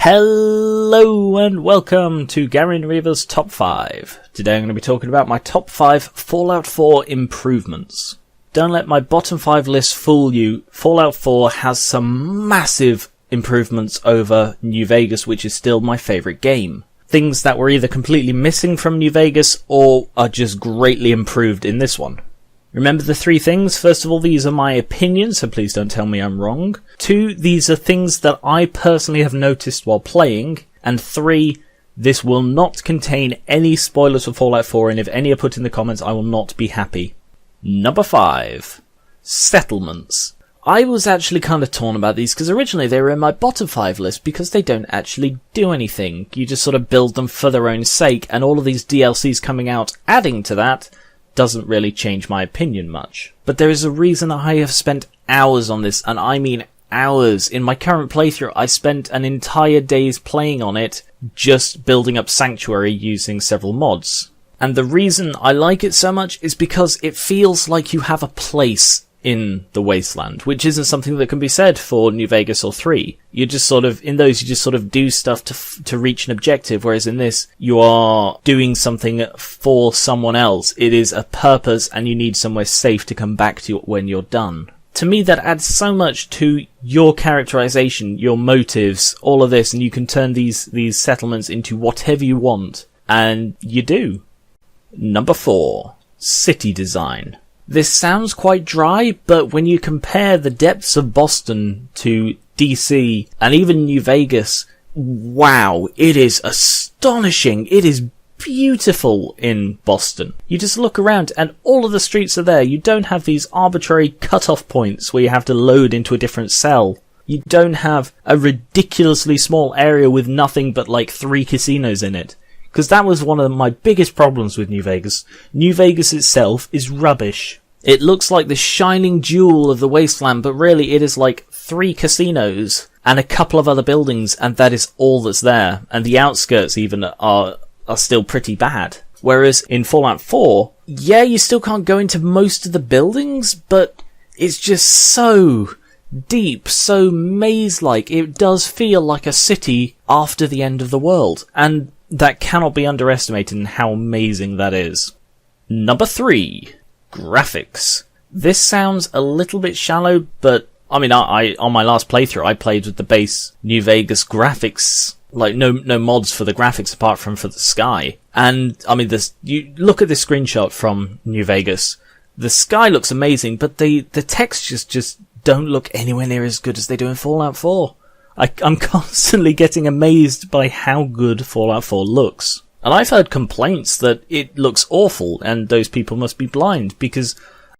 Hello and welcome to Gary and Reva's Top 5. Today I'm going to be talking about my Top 5 Fallout 4 improvements. Don't let my bottom 5 list fool you. Fallout 4 has some massive improvements over New Vegas, which is still my favourite game. Things that were either completely missing from New Vegas or are just greatly improved in this one. Remember the three things? First of all, these are my opinions, so please don't tell me I'm wrong. 2, these are things that I personally have noticed while playing. And 3, this will not contain any spoilers for Fallout 4, and if any are put in the comments, I will not be happy. Number 5. Settlements. I was actually kind of torn about these, because originally they were in my bottom 5 list, because they don't actually do anything. You just sort of build them for their own sake, and all of these DLCs coming out adding to that doesn't really change my opinion much. But there is a reason I have spent hours on this, and I mean hours. In my current playthrough, I spent an entire day's playing on it, just building up Sanctuary using several mods. And the reason I like it so much is because it feels like you have a place in the Wasteland, which isn't something that can be said for New Vegas or 3. You just sort of, in those, you just sort of do stuff to reach an objective, whereas in this, you are doing something for someone else. It is a purpose, and you need somewhere safe to come back to when you're done. To me, that adds so much to your characterization, your motives, all of this, and you can turn these settlements into whatever you want, and you do. Number 4. City design. This sounds quite dry, but when you compare the depths of Boston to DC and even New Vegas, wow, it is astonishing. It is beautiful in Boston. You just look around and all of the streets are there. You don't have these arbitrary cut-off points where you have to load into a different cell. You don't have a ridiculously small area with nothing but like 3 casinos in it. Because that was one of my biggest problems with New Vegas. New Vegas itself is rubbish. It looks like the shining jewel of the Wasteland, but really it is like 3 casinos and a couple of other buildings, and that is all that's there. And the outskirts even are still pretty bad. Whereas in Fallout 4, yeah, you still can't go into most of the buildings, but it's just so deep, so maze-like. It does feel like a city after the end of the world. And that cannot be underestimated in how amazing that is. Number 3. Graphics. This sounds a little bit shallow, but I mean, I on my last playthrough, I played with the base New Vegas graphics, like no mods for the graphics apart from for the sky. And I mean, you look at this screenshot from New Vegas. The sky looks amazing, but the textures just don't look anywhere near as good as they do in Fallout 4. I'm constantly getting amazed by how good Fallout 4 looks. And I've heard complaints that it looks awful and those people must be blind, because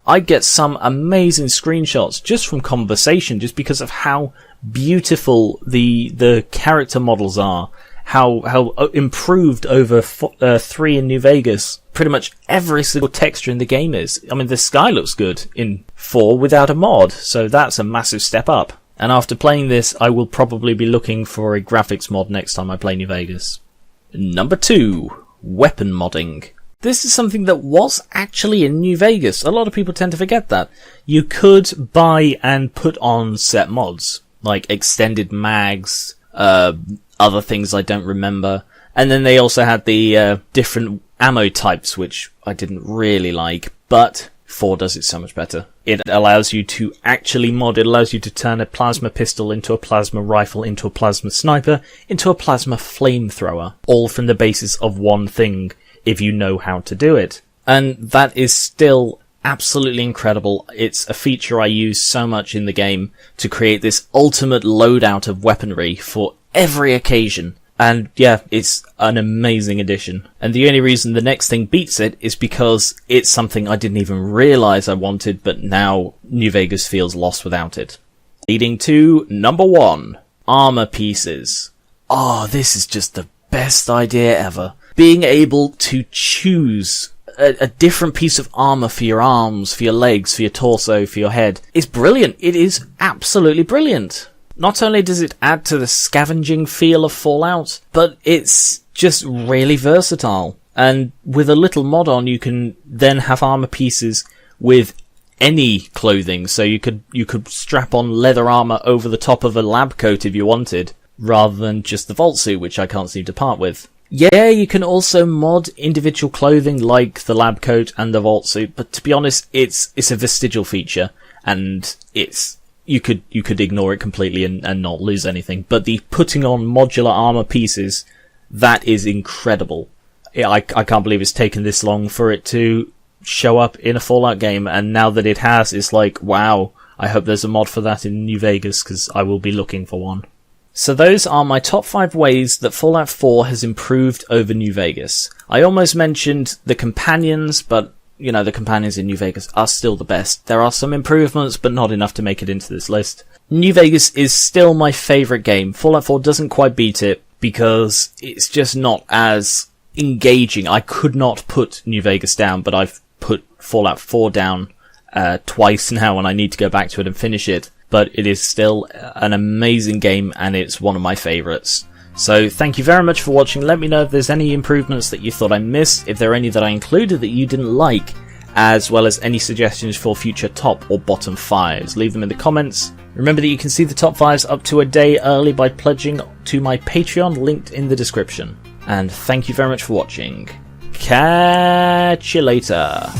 I get some amazing screenshots just from conversation, just because of how beautiful the character models are, how improved over 3 in New Vegas. Pretty much every single texture in the game is. I mean, the sky looks good in 4 without a mod, so that's a massive step up. And after playing this, I will probably be looking for a graphics mod next time I play New Vegas. Number 2. Weapon modding. This is something that was actually in New Vegas. A lot of people tend to forget that. You could buy and put on set mods, like extended mags, other things I don't remember. And then they also had the different ammo types, which I didn't really like, but 4 does it so much better. It allows you to actually mod. It allows you to turn a plasma pistol into a plasma rifle, into a plasma sniper, into a plasma flamethrower, all from the basis of one thing, if you know how to do it. And that is still absolutely incredible. It's a feature I use so much in the game to create this ultimate loadout of weaponry for every occasion. And yeah, it's an amazing addition. And the only reason the next thing beats it is because it's something I didn't even realize I wanted, but now New Vegas feels lost without it. Leading to number 1. Armor pieces. Oh, this is just the best idea ever. Being able to choose a different piece of armor for your arms, for your legs, for your torso, for your head is brilliant. It is absolutely brilliant. Not only does it add to the scavenging feel of Fallout, but it's just really versatile. And with a little mod on, you can then have armor pieces with any clothing. So you could strap on leather armor over the top of a lab coat if you wanted. rather than just the Vault Suit, which I can't seem to part with. Yeah, you can also mod individual clothing like the lab coat and the Vault Suit, but to be honest, it's a vestigial feature, and you could ignore it completely and not lose anything. But the putting on modular armor pieces, that is incredible. I can't believe it's taken this long for it to show up in a Fallout game, and now that it has, it's like, wow, I hope there's a mod for that in New Vegas, because I will be looking for one. So those are my top 5 ways that Fallout 4 has improved over New Vegas. I almost mentioned the companions, but, you know, the companions in New Vegas are still the best. There are some improvements, but not enough to make it into this list. New Vegas is still my favourite game. Fallout 4 doesn't quite beat it, because it's just not as engaging. I could not put New Vegas down, but I've put Fallout 4 down twice now, and I need to go back to it and finish it. But it is still an amazing game, and it's one of my favourites. So thank you very much for watching. Let me know if there's any improvements that you thought I missed, if there are any that I included that you didn't like, as well as any suggestions for future top or bottom 5s. Leave them in the comments. Remember that you can see the top 5s up to a day early by pledging to my Patreon, linked in the description. And thank you very much for watching. Catch you later.